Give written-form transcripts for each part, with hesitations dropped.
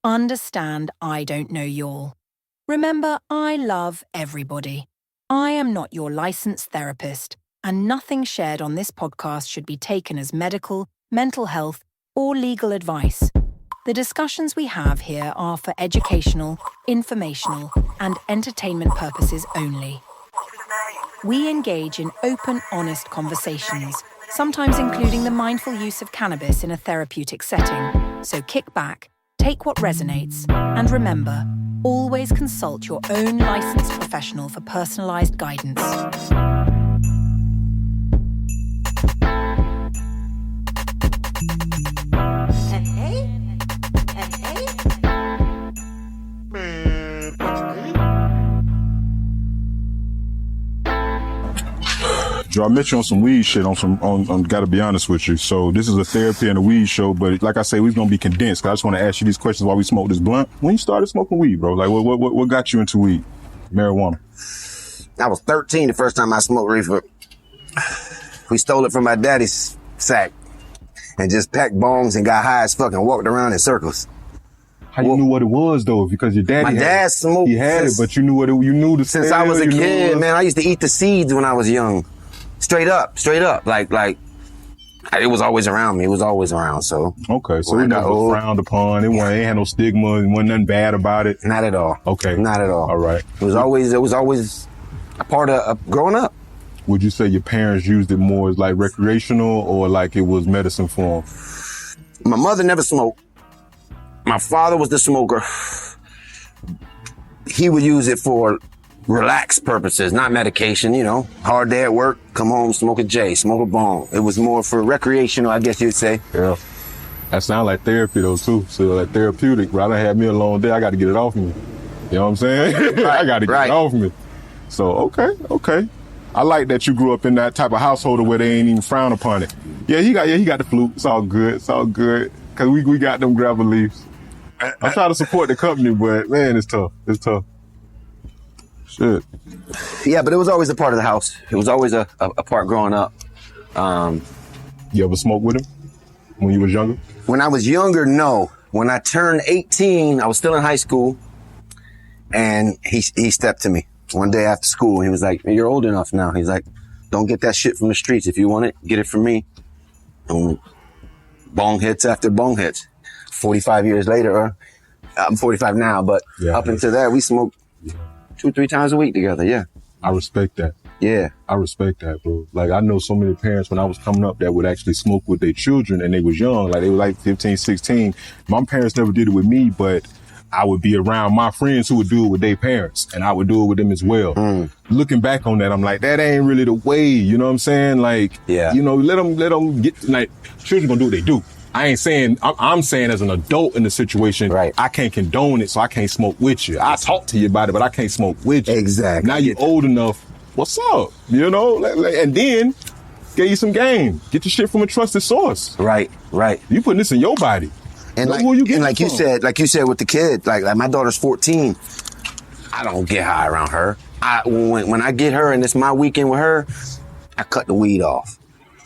Understand I don't know y'all. Remember, I love everybody. I am not your licensed therapist, and nothing shared on this podcast should be taken as medical, mental health, or legal advice. The discussions we have here are for educational, informational, and entertainment purposes only. We engage in open, honest conversations, sometimes including the mindful use of cannabis in a therapeutic setting. So kick back, take what resonates, and remember, always consult your own licensed professional for personalized guidance. Joe, I met you on some weed shit gotta be honest with you. So this is a therapy and a weed show, but like I say, we're gonna be condensed. I just want to ask you these questions while we smoke this blunt. When you started smoking weed, bro? Like what got you into weed? Marijuana. I was 13 the first time I smoked reefer. We stole it from my daddy's sack and just packed bongs and got high as fuck and walked around in circles. How you knew what it was though? Because your daddy my dad smoked. He had it, but you knew you knew the since smell, I was a kid, man. I used to eat the seeds when I was young. Straight up. Like, it was always around me. It was always around, so. Okay, so it never frowned upon. It ain't had no stigma. It wasn't nothing bad about it. Not at all. Okay. Not at all. All right. It was always a part of growing up. Would you say your parents used it more as like recreational or like it was medicine for them? My mother never smoked. My father was the smoker. He would use it for relax purposes, not medication, hard day at work, come home, smoke a J, smoke a bong. It was more for recreational, I guess you'd say. Yeah. That sounds like therapy though too. So like therapeutic, but I done had me a long day. I got to get it off me. You know what I'm saying? I got to get it off me. So, okay. I like that you grew up in that type of household where they ain't even frown upon it. Yeah, he got the flute. It's all good. Cause we got them grabber leaves. I'm trying to support the company, but man, it's tough. Shit. Yeah, but it was always a part of the house. It was always a part growing up. You ever smoked with him when you was younger? When I was younger, no. When I turned 18, I was still in high school, and he stepped to me one day after school. He was like, "You're old enough now." He's like, "Don't get that shit from the streets. If you want it, get it from me." And bong hits after bong hits. 45 years later, I'm 45 now, but up until that, we smoked 2-3 times a week together. Yeah. I respect that. Yeah. I respect that, bro. Like, I know so many parents when I was coming up that would actually smoke with their children and they was young. Like, they were like 15, 16. My parents never did it with me, but I would be around my friends who would do it with their parents and I would do it with them as well. Looking back on that, I'm like, that ain't really the way. You know what I'm saying? Like, let them get, like, children gonna do what they do. I'm saying as an adult in the situation, I can't condone it, so I can't smoke with you. I talk to you about it, but I can't smoke with you. Exactly. Now you're old enough. What's up? And then get you some game. Get your shit from a trusted source. Right. You putting this in your body. And like you said with the kid, like my daughter's 14. I don't get high around her. When I get her and it's my weekend with her, I cut the weed off.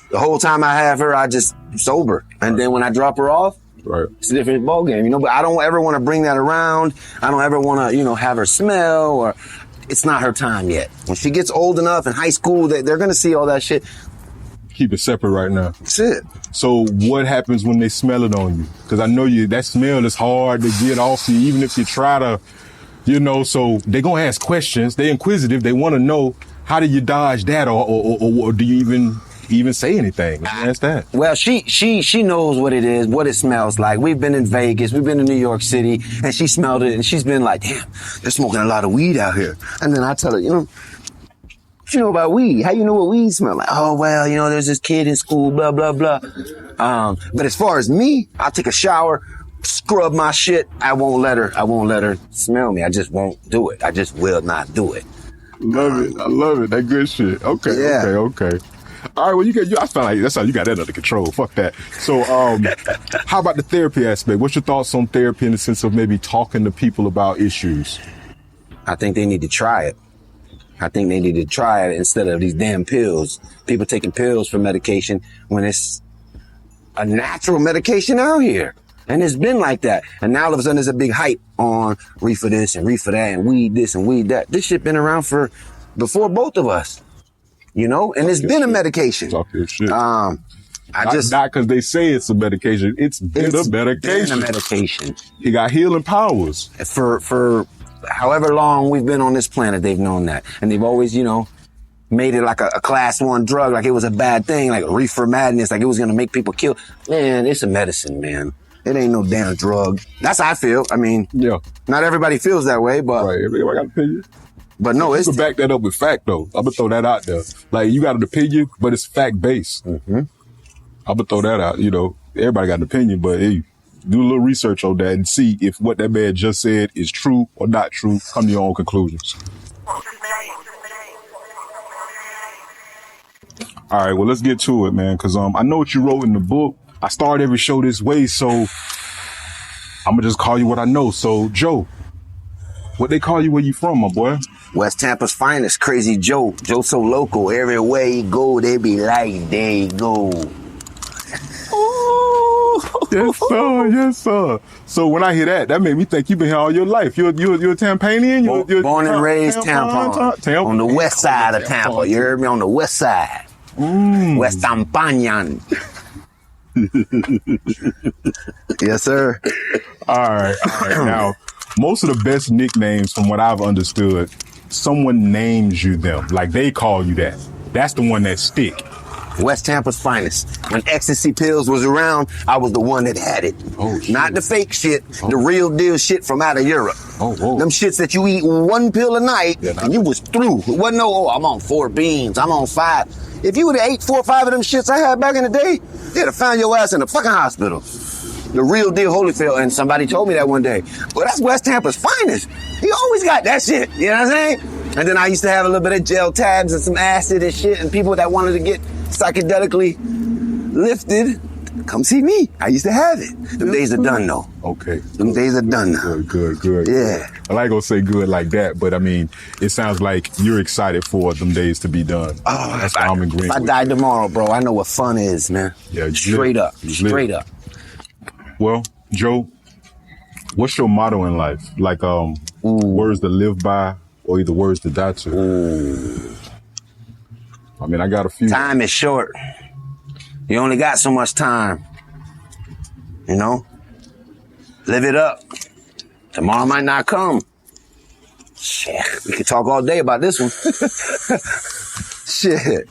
The whole time I have her, I just sober. And then when I drop her off, it's a different ballgame, but I don't ever want to bring that around. I don't ever want to, have her smell or it's not her time yet. When she gets old enough in high school, they're going to see all that shit. Keep it separate right now. That's it. So what happens when they smell it on you? Because I know that smell is hard to get off you, even if you try to, so they're going to ask questions. They're inquisitive. They want to know, how do you dodge that or do you even say anything? That's that. Well, she knows what it is, what it smells like. We've been in Vegas, we've been in New York City, and she smelled it, and she's been like, "Damn, they're smoking a lot of weed out here." And then I tell her, what you know about weed? How you know what weed smell like? Oh, well, there's this kid in school, blah, blah, blah. But as far as me, I'll take a shower, scrub my shit. I won't let her smell me. I just won't do it. I just will not do it. Love it. I love it. That good shit. Okay. Yeah. Okay. All right, well, I feel like that's how you got that under control. Fuck that. So, how about the therapy aspect? What's your thoughts on therapy in the sense of maybe talking to people about issues? I think they need to try it. Instead of these damn pills. People taking pills for medication when it's a natural medication out here. And it's been like that. And now all of a sudden there's a big hype on reefer this and reefer that and weed this and weed that. This shit been around for before both of us, you know, and it's been a medication. Talk your shit. Not because they say it's a medication. It's been a medication. Been a medication. He got healing powers. For however long we've been on this planet, they've known that. And they've always, you know, made it like a class 1 drug, like it was a bad thing, like reefer madness, like it was going to make people kill. Man, it's a medicine, man. It ain't no damn drug. That's how I feel. I mean, yeah, not everybody feels that way, but right. Everybody got an opinion. But no, you can back that up with fact, though. I'm gonna throw that out there. Like, you got an opinion, but it's fact based. Mm-hmm. I'm gonna throw that out. You know, everybody got an opinion, but hey, do a little research on that and see if what that man just said is true or not true. Come to your own conclusions. All right, well, let's get to it, man, because I know what you wrote in the book. I start every show this way, so I'm going to just call you what I know. So, Joe, what they call you where you from, my boy? West Tampa's finest, Crazy Joe. Joe.So.Loco. Everywhere he go, they be like, there you go. Yes, sir. Yes, sir. So when I hear that made me think you've been here all your life. You're a Tampanian? You're born and raised Tampa. On the west side of Tampa. You heard me? On the west side. West Tampanian. Yes, sir. All right. Now, most of the best nicknames, from what I've understood, someone names you them. Like, they call you that. That's the one that stick. West Tampa's finest. When ecstasy pills was around, I was the one that had it. Oh, shit. Not the fake shit, the real deal shit from out of Europe. Oh, whoa. Them shits that you eat 1 pill a night and you was through. It wasn't I'm on 4 beans, I'm on 5. If you would have ate 4 or 5 of them shits I had back in the day, they'd have found your ass in the fucking hospital. The real deal Holyfield, and somebody told me that one day. Well, that's West Tampa's finest. He always got that shit, you know what I'm saying? And then I used to have a little bit of gel tabs and some acid and shit, and people that wanted to get psychedelically lifted, come see me. I used to have it. Them days are done, though. Okay. Them days are done now. Good. Yeah. I ain't gonna say good like that, but I mean, it sounds like you're excited for them days to be done. Oh, that's why I'm agreeing. If I died tomorrow, bro, I know what fun is, man. Yeah, straight up. Well, Joe, what's your motto in life? Like, words to live by, or either words to die to? Ooh. I mean, I got a few. Time is short. You only got so much time. You know? Live it up. Tomorrow might not come. Shit, we could talk all day about this one. Shit.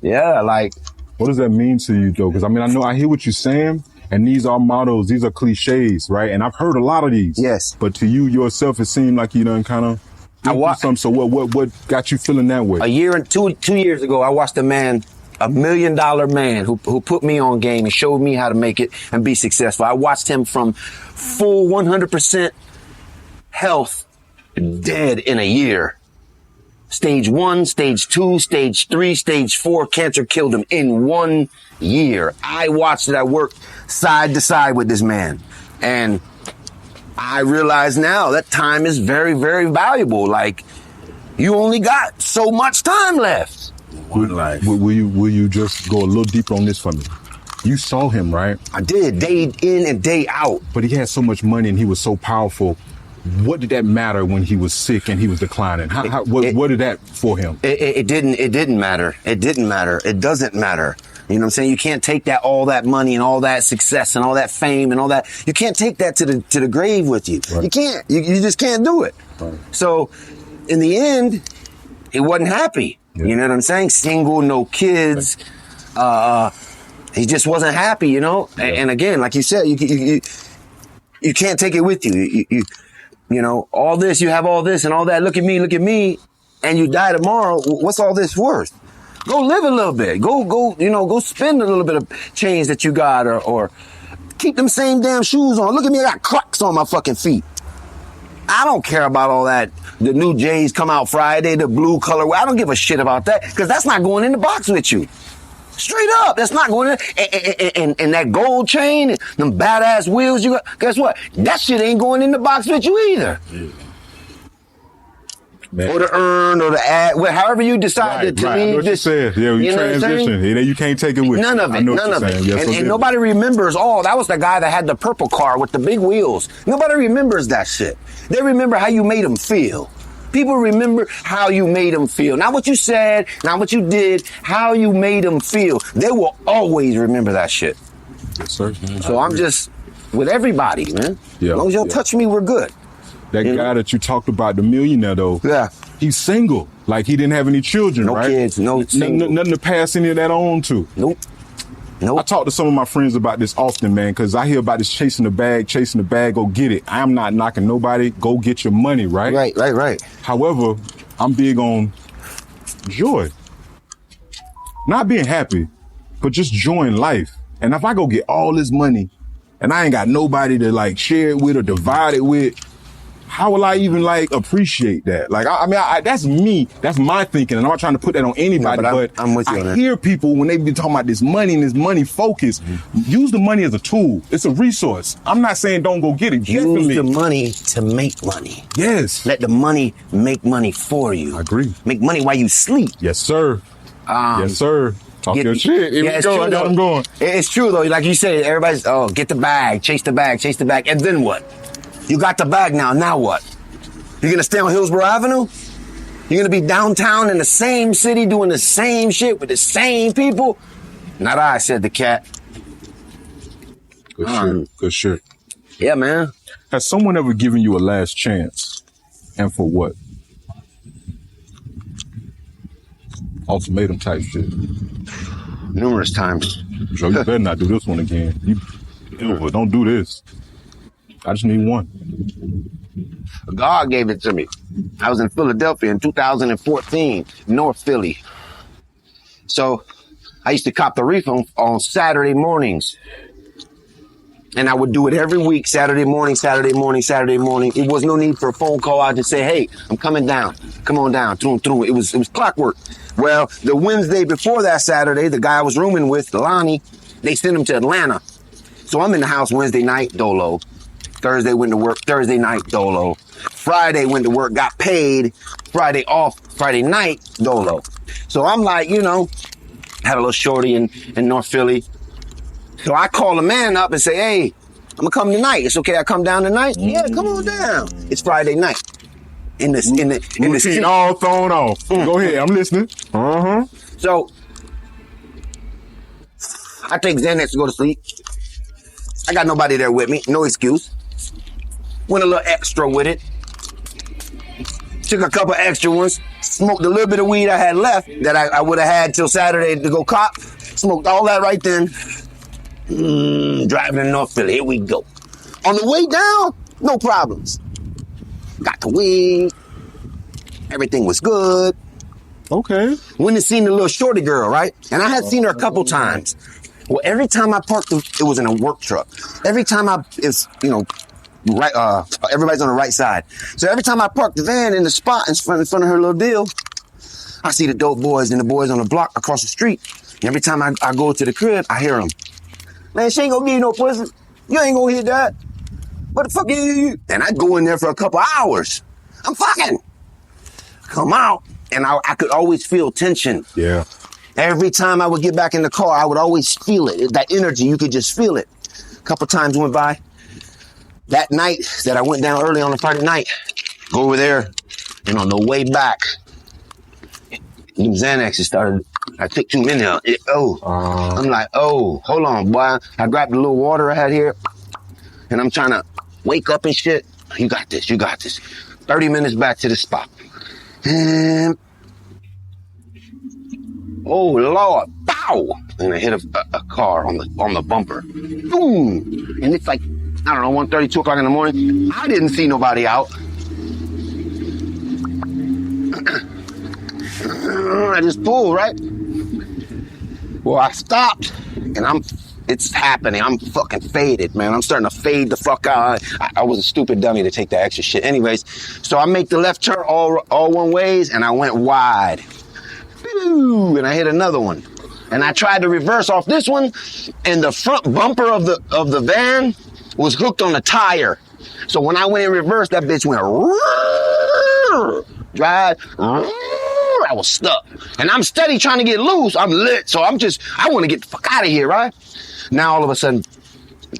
Yeah, like. What does that mean to you, though? Because, I mean, I hear what you're saying, and these are mottos, these are cliches, right? And I've heard a lot of these. Yes. But to you yourself, it seemed like you done kind of... So what got you feeling that way? A year and two years ago, I watched a man, $1 million man who put me on game and showed me how to make it and be successful. I watched him from full 100% health, dead in a year. Stage 1, stage 2, stage 3, stage 4, cancer killed him in 1 year. I watched it. I worked side to side with this man. And I realize now that time is very, very valuable. Like, you only got so much time left. One life. Will you just go a little deeper on this for me? You saw him, right? I did, day in and day out. But he had so much money and he was so powerful. What did that matter when he was sick and he was declining? What did that for him? It didn't matter. It didn't matter. It doesn't matter. You know what I'm saying? You can't take all that money and all that success and all that fame and all that. You can't take that to the grave with you. Right. You can't. You just can't do it. Right. So in the end, he wasn't happy. Yeah. You know what I'm saying? Single, no kids. Right. He just wasn't happy, you know? Yeah. And again, like you said, you can't take it with you. You know, all this, you have all this and all that. Look at me, and you die tomorrow. What's all this worth? Go live a little bit. Go spend a little bit of change that you got, or keep them same damn shoes on. Look at me, I got Crocs on my fucking feet. I don't care about all that. The new J's come out Friday, the blue color. I don't give a shit about that, because that's not going in the box with you. Straight up, that's not going in. And that gold chain, them badass wheels you got, guess what? That shit ain't going in the box with you either. Yeah. Man. or the earn or the ad, however you decided to I know leave what this. you said. Yeah, you transition. You can't take it with you. None of it. None of it. Yes, and nobody remembers, that was the guy that had the purple car with the big wheels. Nobody remembers that shit. They remember how you made them feel. People remember how you made them feel. Not what you said, not what you did, how you made them feel. They will always remember that shit. Yes, sir. So I'm just with everybody, man. Yeah, as long as y'all touch me, we're good. That guy that you talked about, the millionaire though. Yeah. He's single. Like he didn't have any children, No right? kids, no single. Nothing to pass any of that on to. Nope. I talk to some of my friends about this often, man, because I hear about this chasing the bag, go get it. I'm not knocking nobody. Go get your money, right? Right. However, I'm big on joy. Not being happy, but just enjoying life. And if I go get all this money and I ain't got nobody to like share it with or divide it with, how will I even like appreciate that? Like, I mean, that's me. That's my thinking. And I'm not trying to put that on anybody, but I'm with you on I that. hear people when they be talking about this money and this money focus, use the money as a tool. It's a resource. I'm not saying don't go get it. Use the money to make money. Yes. Let the money make money for you. I agree. Make money while you sleep. Yes, sir. Yes, sir. Talk your shit. Here we go. I got them going. It's true though. Like you said, everybody's, get the bag, chase the bag. And then what? You got the bag now. Now what? You're going to stay on Hillsborough Avenue? You're going to be downtown in the same city doing the same shit with the same people? Not I, said the cat. Good shit. Yeah, man. Has someone ever given you a last chance? And for what? Ultimatum type shit. Numerous times. Joe, you better not do this one again. Don't do this. I just need one. God gave it to me. I was in Philadelphia in 2014, North Philly. So I used to cop the reef on Saturday mornings. And I would do it every week, Saturday morning. It was no need for a phone call. I'd just say, hey, I'm coming down. Come on down. Through. It was clockwork. Well, the Wednesday before that Saturday, the guy I was rooming with, Lonnie, they sent him to Atlanta. So I'm in the house Wednesday night, dolo. Thursday went to work, Thursday night, dolo. Friday went to work, got paid. Friday off, Friday night, dolo. So I'm like, had a little shorty in North Philly. So I call the man up and say, hey, I'm gonna come tonight. It's okay I come down tonight? Yeah, come on down. It's Friday night. In the Routine all thrown off. Go ahead, I'm listening. So I take Xanax to go to sleep. I got nobody there with me, no excuse. Went a little extra with it. Took a couple extra ones. Smoked a little bit of weed I had left that I would have had till Saturday to go cop. Smoked all that right then. Driving in North Philly, here we go. On the way down, no problems. Got the weed. Everything was good. Okay. Went and seen the little shorty girl, right? And I had seen her a couple times. Well, every time I parked, it was in a work truck. Every time right, everybody's on the right side. So every time I park the van in the spot in front of her little deal, I see the dope boys and the boys on the block across the street. And every time I go to the crib, I hear them. Man, she ain't gonna give you no pussy. You ain't gonna hit that. What the fuck you? And I go in there for a couple hours. I'm fucking. Come out, and I could always feel tension. Yeah. Every time I would get back in the car, I would always feel it. That energy, you could just feel it. A couple times went by. That night that I went down early on a Friday night, go over there, and on the way back, them Xanaxes started. I took too many of them. I'm like, hold on, boy. I grabbed the little water I had here, and I'm trying to wake up and shit. You got this. 30 minutes back to the spot. And, oh, Lord, pow! And I hit a car on the bumper. Boom! And it's like, I don't know, 1:30, 2 o'clock in the morning. I didn't see nobody out. I just pulled, right? Well, I stopped, and it's happening. I'm fucking faded, man. I'm starting to fade the fuck out. I was a stupid dummy to take that extra shit. Anyways, so I make the left turn all one ways, and I went wide. And I hit another one. And I tried to reverse off this one, and the front bumper of the van was hooked on the tire. So when I went in reverse, that bitch went drive. I was stuck. And I'm steady trying to get loose. I'm lit. So I want to get the fuck out of here, right? Now all of a sudden,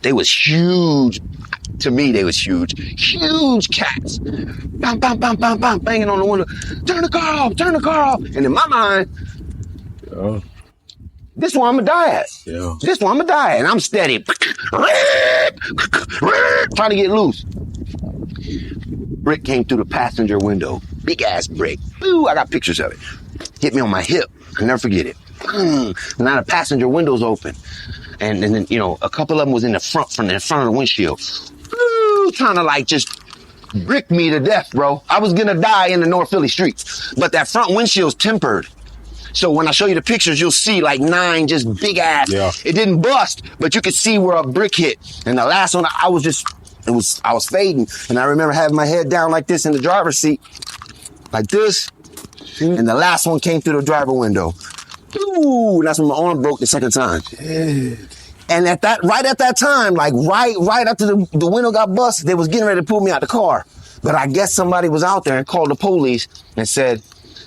they was huge. To me, they was huge. Huge cats. Bam, bam, bam, bam, bam, banging on the window. Turn the car off, turn the car off. And in my mind, this one I'm gonna die at. Yeah. This one I'm gonna die at. And I'm steady. Trying to get loose. Brick came through the passenger window. Big ass brick. Ooh, I got pictures of it. Hit me on my hip. I'll never forget it. Now the passenger window's open. And then, you know, a couple of them was in the front of the windshield. Ooh, trying to like just brick me to death, bro. I was gonna die in the North Philly streets. But that front windshield's tempered. So when I show you the pictures, you'll see like 9 just big ass. Yeah. It didn't bust, but you could see where a brick hit. And the last one, I was fading. And I remember having my head down like this in the driver's seat. Like this. And the last one came through the driver window. Ooh, that's when my arm broke the second time. Yeah. And right at that time, like right after the window got busted, they was getting ready to pull me out the car. But I guess somebody was out there and called the police and said,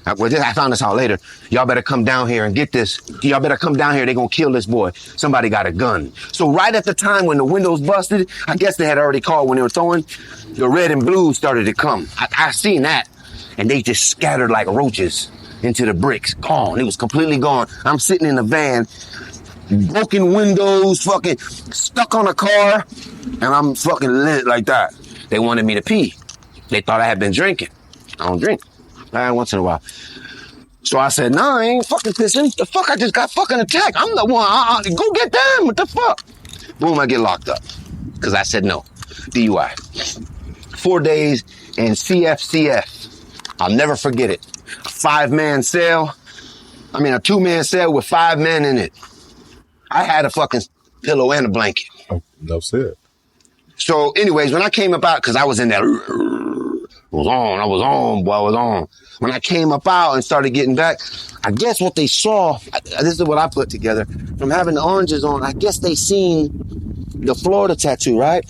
I found this out later. Y'all better come down here and get this. Y'all better come down here. They're going to kill this boy. Somebody got a gun. So right at the time when the windows busted, I guess they had already called when they were throwing. The red and blue started to come. I seen that. And they just scattered like roaches into the bricks. Gone. It was completely gone. I'm sitting in the van, broken windows, fucking stuck on a car, and I'm fucking lit like that. They wanted me to pee. They thought I had been drinking. I don't drink. Once in a while. So I said, nah, I ain't fucking pissing. The fuck, I just got fucking attacked. I'm the one. Go get them. What the fuck? Boom, I get locked up. Because I said no. DUI. 4 days in CFCF. I'll never forget it. A 5-man cell. I mean, a 2-man cell with 5 men in it. I had a fucking pillow and a blanket. Oh, that's it. So anyways, when I came up out, because I was in there, I was on. When I came up out and started getting back, I guess what they saw, this is what I put together, from having the oranges on, I guess they seen the Florida tattoo, right?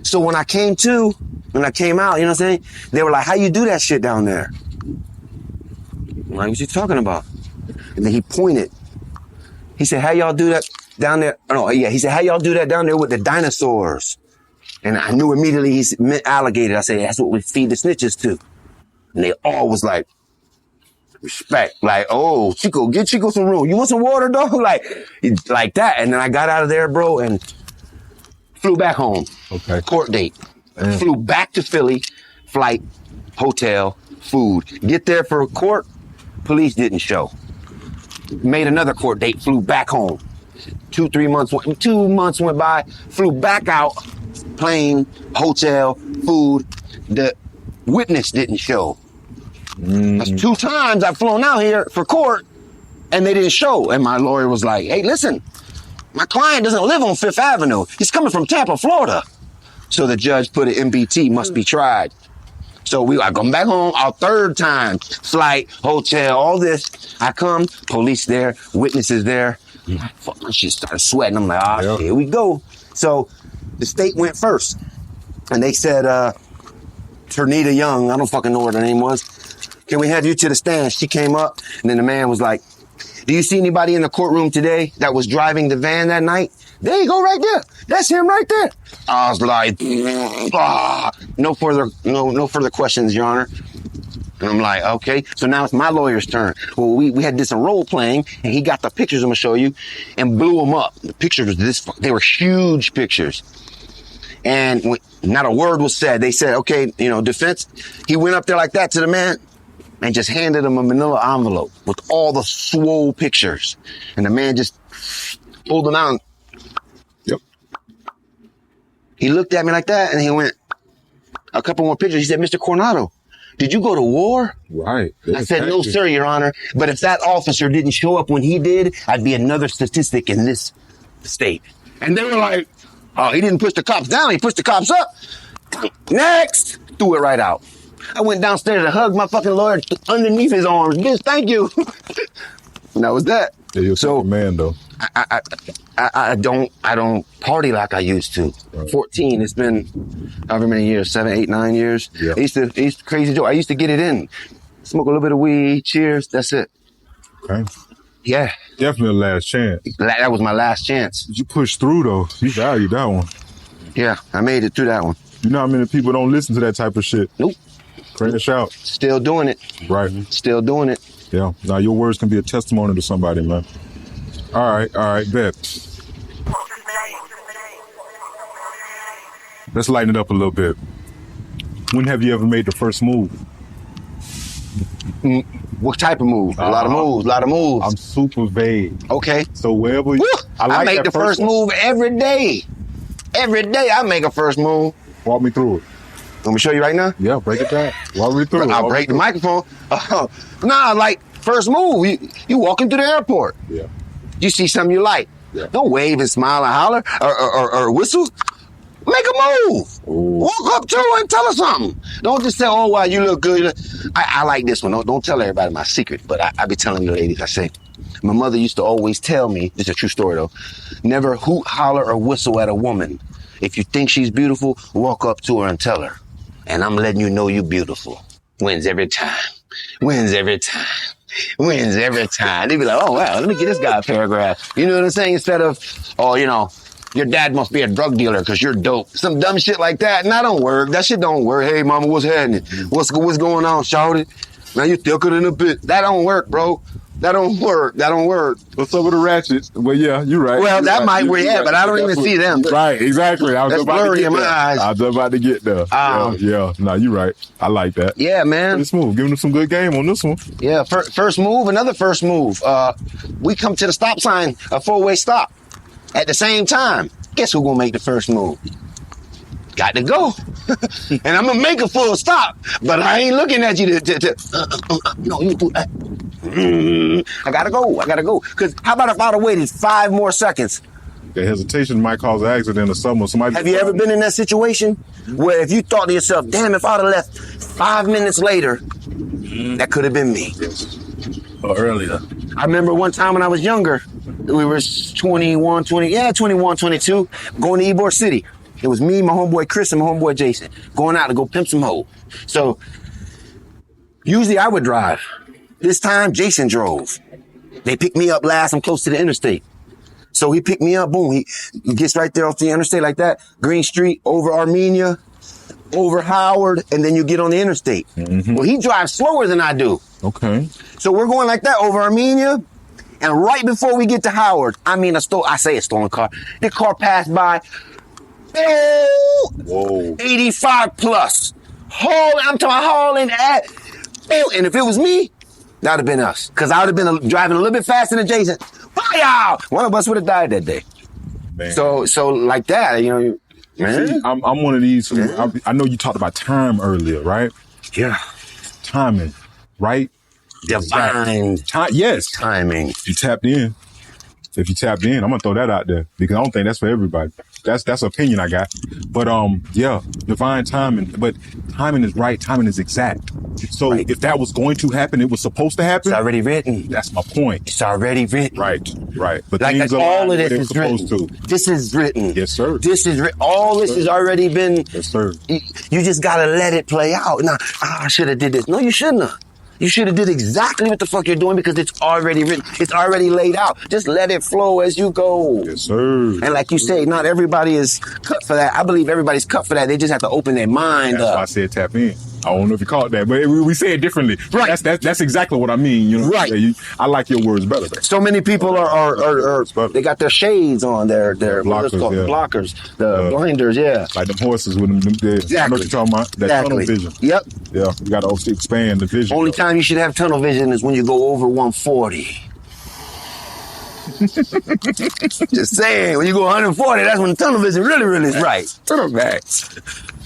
So when I came out, you know what I'm saying? They were like, how you do that shit down there? I'm like, what you talking about? And then he pointed. He said, how y'all do that down there? Oh, yeah, he said, how y'all do that down there with the dinosaurs? And I knew immediately he meant alligator. I said, that's what we feed the snitches to. And they all was like, respect. Like, oh, Chico, get Chico some room. You want some water, dog? Like that. And then I got out of there, bro, and flew back home. Okay. Court date. Flew back to Philly, flight, hotel, food. Get there for court, police didn't show. Made another court date, flew back home. 2 months went by, flew back out, plane, hotel, food. The witness didn't show. That's 2 times I've flown out here for court and they didn't show. And my lawyer was like, hey, listen, my client doesn't live on 5th Avenue. He's coming from Tampa, Florida. So the judge put an MBT, must be tried. So I come back home, our 3rd time, flight, hotel, all this. I come, police there, witnesses there. Fuck, my shit started sweating. I'm like, here we go. So the state went first. And they said, Ternita Young, I don't fucking know what her name was. Can we have you to the stand? She came up, and then the man was like, do you see anybody in the courtroom today that was driving the van that night? There you go, right there. That's him right there. I was like, no further questions, Your Honor. And I'm like, okay. So now it's my lawyer's turn. Well, we had this role playing, and he got the pictures I'm gonna show you, and blew them up. The pictures was they were huge pictures. And not a word was said. They said, okay, defense. He went up there like that to the man and just handed him a manila envelope with all the swole pictures. And the man just pulled them out. Yep. He looked at me like that and he went, a couple more pictures. He said, Mr. Coronado, did you go to war? Right. I said, no, sir, Your Honor. But if that officer didn't show up when he did, I'd be another statistic in this state. And they were like, oh, he didn't push the cops down. He pushed the cops up. Next. Threw it right out. I went downstairs to hug my fucking lawyer underneath his arms. Bitch, thank you. And that was that. Yeah, you're so a man though. I don't party like I used to. Right. 14. It's been however many years, 7, 8, 9 years. Yeah. I used to crazy Joe. I used to get it in, smoke a little bit of weed. Cheers. That's it. Okay. Yeah. Definitely a last chance. That was my last chance. You pushed through though. You valued that one. Yeah, I made it through that one. You know how many people don't listen to that type of shit? Nope. Crash out. Still doing it. Right. Still doing it. Yeah. Now your words can be a testimony to somebody, man. All right, bet. Let's lighten it up a little bit. When have you ever made the first move? What type of move? A lot of moves. I'm super vague. Okay. So wherever I make the first move every day. Every day I make a first move. Walk me through it. Want me to show you right now? Yeah, break it down. Walk me through it. I'll break the microphone. Like first move. You walking through the airport. Yeah. You see something you like. Yeah. Don't wave and smile and holler or whistle. Make a move. Ooh. Walk up to her and tell her something. Don't just say, oh, wow, you look good. I like this one. Don't tell everybody my secret, but I be telling you ladies, I say, my mother used to always tell me, this is a true story though, never hoot, holler, or whistle at a woman. If you think she's beautiful, walk up to her and tell her. And I'm letting you know you're beautiful. Wins every time. Wins every time. Wins every time. They be like, oh, wow, let me get this guy a paragraph. You know what I'm saying? Instead of, oh, you know, your dad must be a drug dealer because you're dope. Some dumb shit like that. And that don't work. That shit don't work. Hey, mama, what's happening? What's going on, shawty? Man, you thicker than a bitch. That don't work, bro. That don't work. What's up with the ratchets? Well, yeah, you're right. Well, that might work, yeah, right. but I don't even see them. Right, exactly. I was That's about to blurry get in my there. eyes. I was about to get there. Yeah. No, you're right. I like that. Yeah, man. Pretty smooth. Giving them some good game on this one. Yeah, first move, another first move. We come to the stop sign, a 4-way stop. At the same time, guess who gonna make the first move? Got to go. And I'm gonna make a full stop, but I ain't looking at you no, you do that. I gotta go. Cause how about if I'd have waited 5 more seconds? The hesitation might cause an accident or something. Somebody. Have you ever been in that situation where if you thought to yourself, damn, if I'd have left 5 minutes later, that could have been me. Or earlier. I remember one time when I was younger, we were 21, 22, going to Ybor City. It was me, my homeboy Chris, and my homeboy Jason going out to go pimp some hoe. So usually I would drive. This time, Jason drove. They picked me up last. I'm close to the interstate. So he picked me up. Boom. He gets right there off the interstate like that. Green Street, over Armenia, over Howard, and then you get on the interstate. Mm-hmm. Well, he drives slower than I do. Okay. So we're going like that over Armenia. And right before we get to Howard, I say a stolen car. The car passed by. Whoa. 85 plus. I'm talking hauling at. And if it was me, that would have been us. Because I would have been driving a little bit faster than Jason. Fire! One of us would have died that day. Man. So like that, you know. Man. See, I'm one of these who, I know you talked about time earlier, right? Yeah. Timing, right? Divine. Yes. Timing. If you tapped in, I'm gonna throw that out there because I don't think that's for everybody. That's an opinion I got. But yeah, divine timing. But timing is right. Timing is exact. So right. If that was going to happen, it was supposed to happen. It's already written. That's my point. It's already written. Right. But like things all of this is is written. to. This is written. Yes, sir. This is written. All this has already been. Yes, sir. You just gotta let it play out. Now, I should have did this. No, you shouldn't have. You should have did exactly what the fuck you're doing because it's already written. It's already laid out. Just let it flow as you go. Yes, sir. And like you say, not everybody is cut for that. I believe everybody's cut for that. They just have to open their mind That's up. why I said tap in. I don't know if you caught that, but we say it differently. Right. That's exactly what I mean. You know. Right. I like your words better. So many people are they got their shades on, their blockers, the blinders, yeah. Like them horses with them exactly. I know what you're talking about. That tunnel vision. Yep. Yeah, you got to expand the vision. Only time you should have tunnel vision is when you go over 140. Just saying, when you go 140, that's when the tunnel vision really is right. Tunnel max.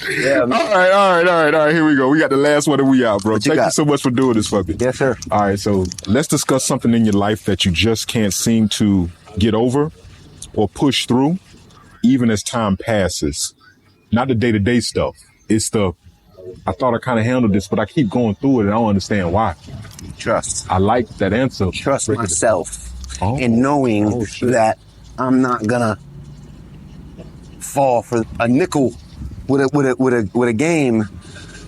Yeah, man. All right. Here we go. We got the last one and we out, bro. Thank you so much for doing this for me. Yes, sir. All right, so let's discuss something in your life that you just can't seem to get over or push through, even as time passes. Not the day-to-day stuff. It's I thought I kind of handled this, but I keep going through it and I don't understand why. Trust. I like that answer. Trust Break it myself down. in knowing that I'm not gonna fall for a nickel with a game.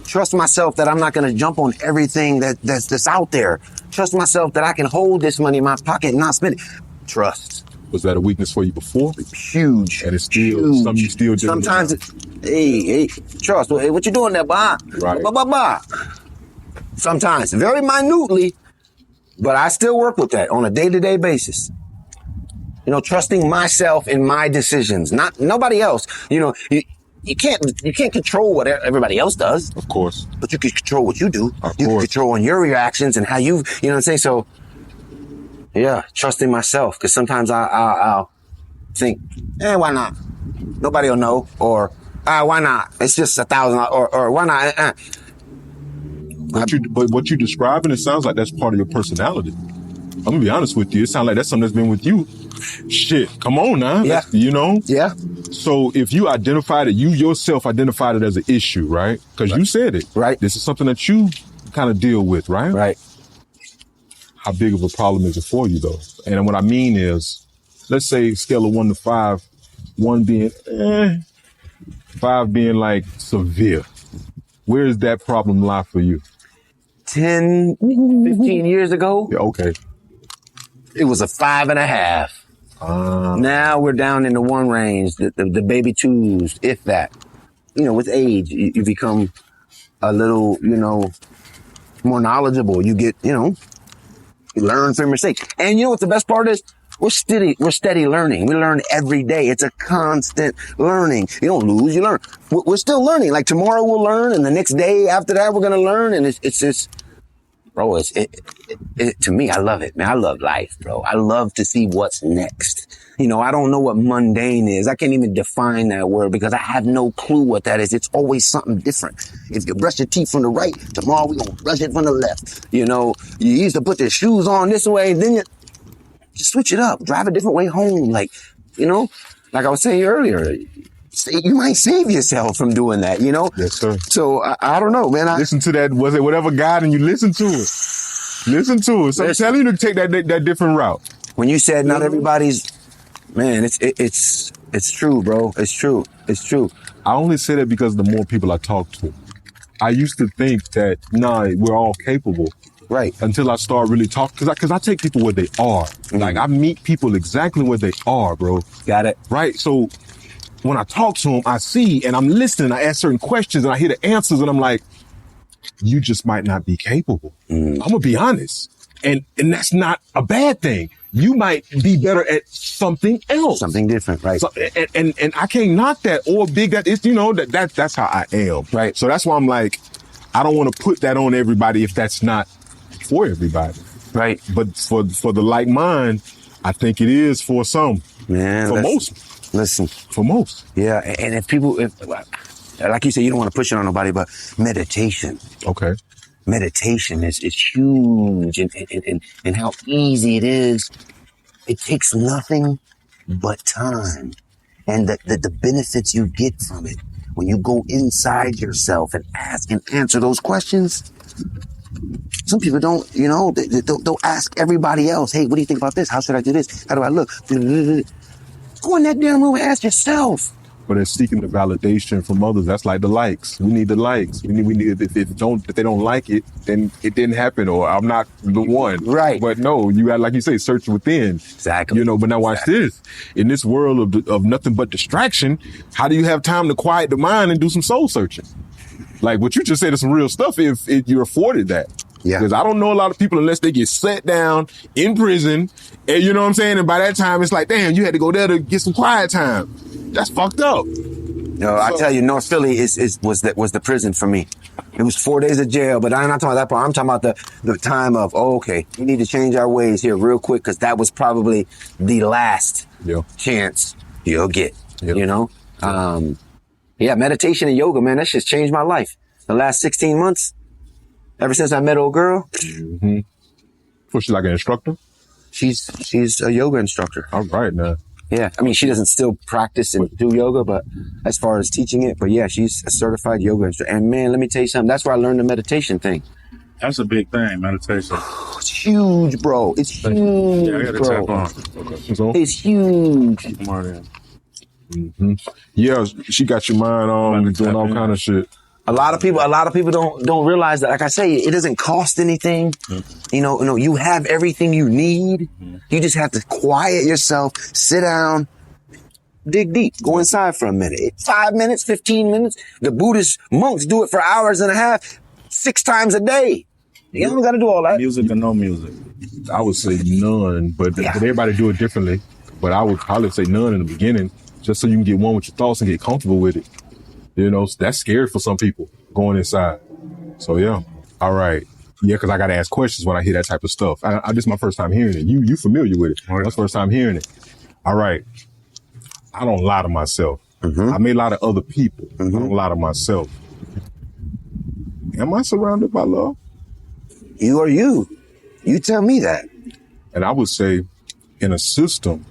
Trust myself that I'm not gonna jump on everything that's out there. Trust myself that I can hold this money in my pocket and not spend it. Trust. Was that a weakness for you before? Huge. And it's still huge. something you still do. Sometimes hey, trust. Hey, what you doing there, Bob? Right. Sometimes, very minutely, but I still work with that on a day-to-day basis. You know, trusting myself in my decisions, not nobody else. You know, you can't control what everybody else does. Of course. But you can control what you do. Of you course. can control on your reactions and how you know what I'm saying? So, yeah, trusting myself. Because sometimes I'll think, why not? Nobody will know. Or, why not? It's just $1,000. Or why not? But what you're describing, it sounds like that's part of your personality. I'm gonna be honest with you. It sounds like that's something that's been with you. Shit, come on now. Yeah. You know? Yeah. So if you identified it, you yourself identified it as an issue, right? Because you said it. Right. This is something that you kind of deal with, right? Right. How big of a problem is it for you, though? And what I mean is, let's say scale of 1 to 5, 1 being 5 being like severe. Where does that problem lie for you? 10, 15 years ago, Yeah, okay. it was a 5.5. Now we're down in the 1 range, the baby 2s, if that. You know, with age, you become a little, you know, more knowledgeable. You get, you know, you learn from mistakes. And you know what the best part is? We're steady learning. We learn every day. It's a constant learning. You don't lose, you learn. We're still learning. Like tomorrow we'll learn, and the next day after that we're going to learn. And it's just, bro, to me, I love it, man. I love life, bro. I love to see what's next. You know, I don't know what mundane is. I can't even define that word because I have no clue what that is. It's always something different. If you brush your teeth from the right, tomorrow we're going to brush it from the left. You know, you used to put your shoes on this way, then you just switch it up, drive a different way home. Like, you know, like I was saying earlier, you might save yourself from doing that, you know? Yes, sir. So I don't know, man. Listen to that. Was it whatever guide and you listen to it? Listen to it. So I'm telling you to take that different route. When you said not everybody's, man, it's true, bro. It's true. It's true. I only say that because the more people I talk to, I used to think that, we're all capable. Right. Until I start really talking, because I take people where they are. Like, I meet people exactly where they are, bro. Got it. Right? So when I talk to them, I see, and I'm listening, I ask certain questions, and I hear the answers, and I'm like, you just might not be capable. I'm going to be honest. And that's not a bad thing. You might be better at something else. Something different, right. So, and I can't knock that or big that. It's, you know, that's how I am. Right. So that's why I'm like, I don't want to put that on everybody if that's not for everybody. Right. But for the like mind, I think it is for some. Man. For most. Listen. For most. Yeah. And if people, like you said, you don't want to push it on nobody, but meditation. Okay. Meditation is huge and how easy it is. It takes nothing but time. And the benefits you get from it when you go inside yourself and ask and answer those questions. Some people don't, you know, they'll ask everybody else, hey, what do you think about this? How should I do this? How do I look? Go in that damn room and ask yourself. But it's seeking the validation from others. That's like the likes. We need the likes. We need if they don't like it, then it didn't happen, or I'm not the one. Right. But no, you got, like you say, search within. Exactly. You know, but now watch this. In this world of nothing but distraction, how do you have time to quiet the mind and do some soul searching? Like what you just said is some real stuff if you're afforded that. Yeah. Because I don't know a lot of people unless they get set down in prison, and you know what I'm saying? And by that time, it's like, damn, you had to go there to get some quiet time. That's fucked up. No, I tell you, North Philly was the prison for me. It was 4 days of jail, but I'm not talking about that part. I'm talking about the time of, okay, we need to change our ways here real quick, because that was probably the last chance you'll get, you know? Yeah, meditation and yoga, man, that just changed my life. The last 16 months, ever since I met old girl. Mm-hmm. Was she like an instructor? She's a yoga instructor. All right, now. Yeah, I mean, she doesn't still practice and do yoga, but as far as teaching it, but yeah, she's a certified yoga instructor. And man, let me tell you something. That's where I learned the meditation thing. That's a big thing, meditation. It's huge, bro. It's huge, Yeah, I got to bro. tap on. Okay. So, It's huge. Come on in. yeah, she got your mind on doing all kind of shit. A lot of people don't realize that. Like I say, it doesn't cost anything. You know, you have everything you need. You just have to quiet yourself, sit down, dig deep, go inside for a minute. 5 minutes, 15 minutes. The Buddhist monks do it for hours and a half, 6 times a day. You don't got to do all that. Music or no music? I would say none, but everybody do it differently. But I would probably say none in the beginning, just so you can get one with your thoughts and get comfortable with it. You know, that's scary for some people going inside. So yeah. All right. Yeah, because I got to ask questions when I hear that type of stuff. This is my first time hearing it. You familiar with it. That's the first time hearing it. All right. I don't lie to myself. I may lie to other people. I don't lie to myself. Am I surrounded by love? You are you. You tell me that. And I would say in a system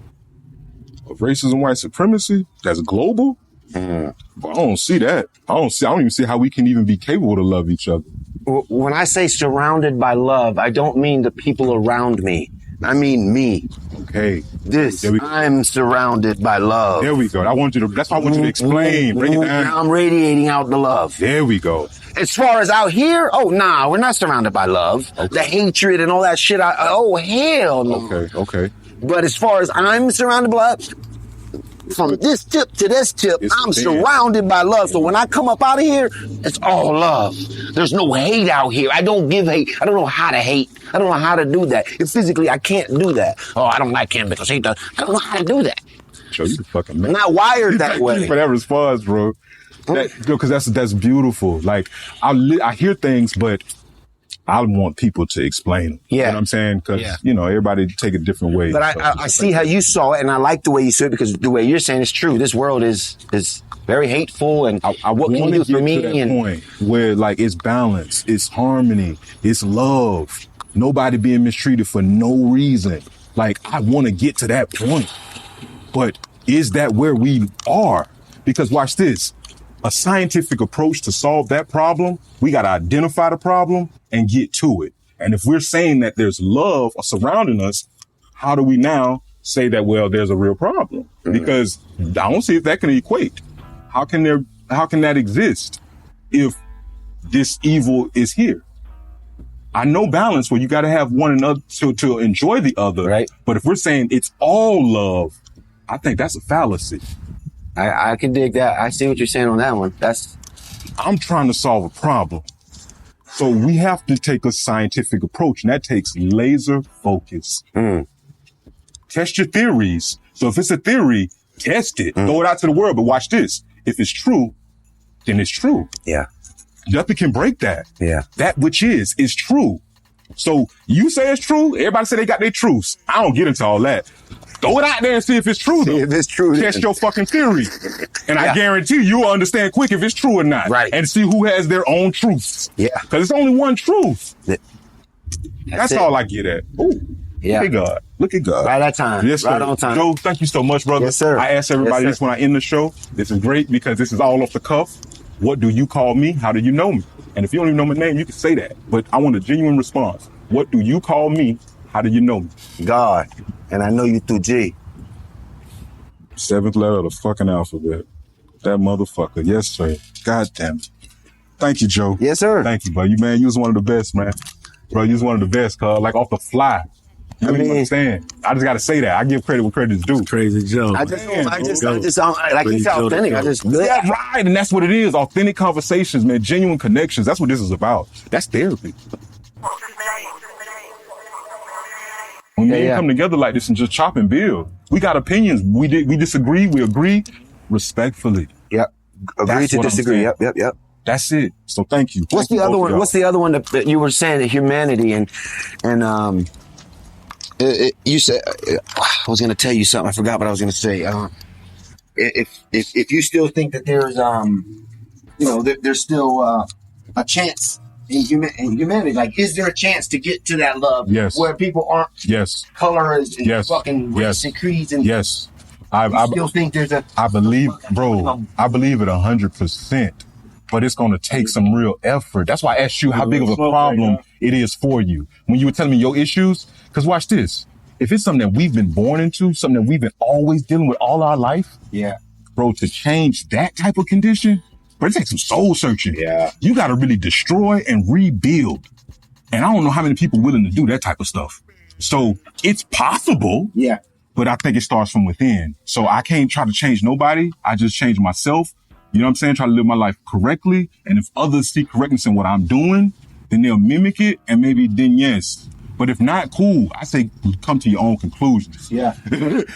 of racism, white supremacy that's global, but I don't see that. I don't even see how we can even be capable to love each other. When I say surrounded by love, I don't mean the people around me. I mean me. Okay. I'm surrounded by love. There we go. That's why I want you to explain. Break it down. Now I'm radiating out the love. There we go. As far as out here, we're not surrounded by love. Okay. The hatred and all that shit. Hell no. Okay. But as far as I'm surrounded by love, from this tip to this tip, I'm surrounded by love. So when I come up out of here, it's all love. There's no hate out here. I don't give hate. I don't know how to hate. I don't know how to do that. Physically, I can't do that. Oh, I don't like him because he does. I don't know how to do that. Joe, you the fucking man. I'm not wired that way. Thank you for that response, bro. Because that's beautiful. Like, I hear things, but I want people to explain them. Yeah. You know what I'm saying? Because, everybody take a different way. But I see how you saw it, and I like the way you saw it, because the way you're saying is true. This world is very hateful, and I what can you do for me? To that point where, like, it's balance, it's harmony, it's love. Nobody being mistreated for no reason. Like, I want to get to that point. But is that where we are? Because watch this. A scientific approach to solve that problem, we got to identify the problem and get to it. And if we're saying that there's love surrounding us, how do we now say that, well, there's a real problem? Because I don't see if that can equate. How can that exist if this evil is here? I know balance where you got to have one another to enjoy the other. Right. But if we're saying it's all love, I think that's a fallacy. I can dig that. I see what you're saying on that one. I'm trying to solve a problem. So we have to take a scientific approach, and that takes laser focus. Test your theories. So if it's a theory, test it. Throw it out to the world. But watch this. If it's true, then it's true. Yeah. Nothing can break that. Yeah. That which is true. So you say it's true. Everybody say they got their truths. I don't get into all that. Throw it out there and see if it's true, though. See if it's true. Test your fucking theory. And I guarantee you'll understand quick if it's true or not. Right. And see who has their own truths. Yeah. Because it's only one truth. That's it. all I get at. Ooh. Yeah. Look at God. Look at God. Right at time. Yes, sir. Right on time. Joe, thank you so much, brother. Yes, sir. I ask everybody this when I end the show. This is great because this is all off the cuff. What do you call me? How do you know me? And if you don't even know my name, you can say that. But I want a genuine response. What do you call me? How do you know me? God. And I know you through G. 7th letter of the fucking alphabet. That motherfucker. Yes, sir. God damn it. Thank you, Joe. Yes, sir. Thank you, bro. You was one of the best, man. Bro, you was one of the best, cuz. Like, off the fly. You don't even understand. I just got to say that. I give credit where credit is due. Crazy Joe. Like he's authentic. Yeah, right. And that's what it is. Authentic conversations, man. Genuine connections. That's what this is about. That's therapy. When men come together like this and just chop and build, we got opinions. We disagree. We agree respectfully. Yep. Agree to disagree. Yep. That's it. So thank you. What's the other one? What's the other one that you were saying? The humanity and you said I was going to tell you something. I forgot what I was going to say. If you still think that there's there's still a chance in humanity, like, is there a chance to get to that love? Yes. Where people aren't colors and fucking race and creeds and I still think there's a. I believe, bro. I believe it 100%. but it's going to take some real effort. That's why I asked you how big of a problem it is for you. When you were telling me your issues, because watch this. If it's something that we've been born into, something that we've been always dealing with all our life, bro, to change that type of condition, bro, it takes some soul searching. Yeah. You got to really destroy and rebuild. And I don't know how many people willing to do that type of stuff. So it's possible. Yeah. But I think it starts from within. So I can't try to change nobody. I just change myself. You know what I'm saying? Try to live my life correctly. And if others see correctness in what I'm doing, then they'll mimic it and maybe then yes. But if not, cool. I say come to your own conclusions. Yeah.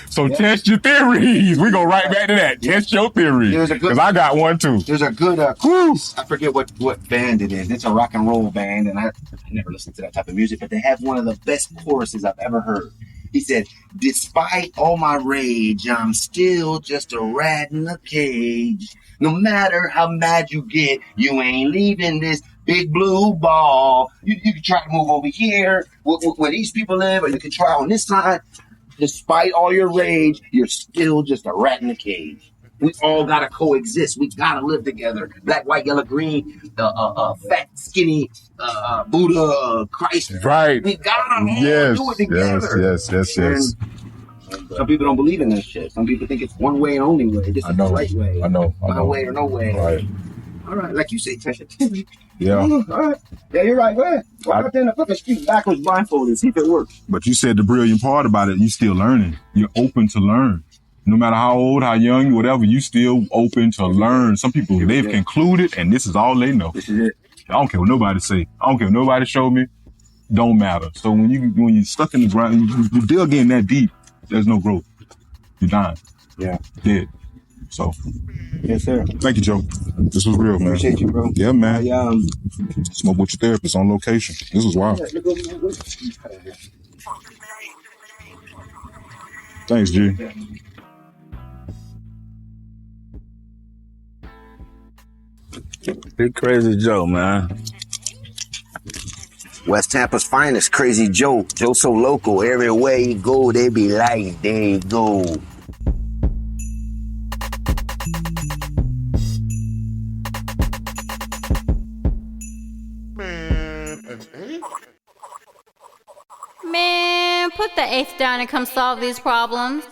So test your theories. We go right back to that. Test your theories. Because I got one too. There's a good chorus. I forget what band it is. It's a rock and roll band, and I never listened to that type of music, but they have one of the best choruses I've ever heard. He said, despite all my rage, I'm still just a rat in a cage. No matter how mad you get, you ain't leaving this big blue ball. You can try to move over here where these people live, or you can try on this side. Despite all your rage, you're still just a rat in a cage. We all gotta coexist. We gotta live together. Black, white, yellow, green, fat, skinny, Buddha, Christ. Right. We gotta all do it together. Yes. And some people don't believe in that shit. Some people think it's one way and only way. This is the right way. I know. My way or no way. Right. All right, like you say, Tesha. Yeah. All right. Yeah, you're right. Go ahead. Walk out there in the fucking street backwards blindfolded and see if it works. But you said the brilliant part about it, you still learning. You're open to learn. No matter how old, how young, whatever, you still open to learn. Some people, they've concluded, and this is all they know. This is it. I don't care what nobody say. I don't care what nobody show me. Don't matter. So when you're stuck in the ground, you dig in that deep, there's no growth. You're dying. Yeah. Dead. So. Yes, sir. Thank you, Joe. This was real, man. Appreciate you, bro. Yeah, man. Smoke with your therapist on location. This was wild. Thanks, G. Big Crazy Joe, man. West Tampa's finest, Crazy Joe. Joe.So.Loco. Everywhere you go, they be like, there you go. Man, put the eighth down and come solve these problems.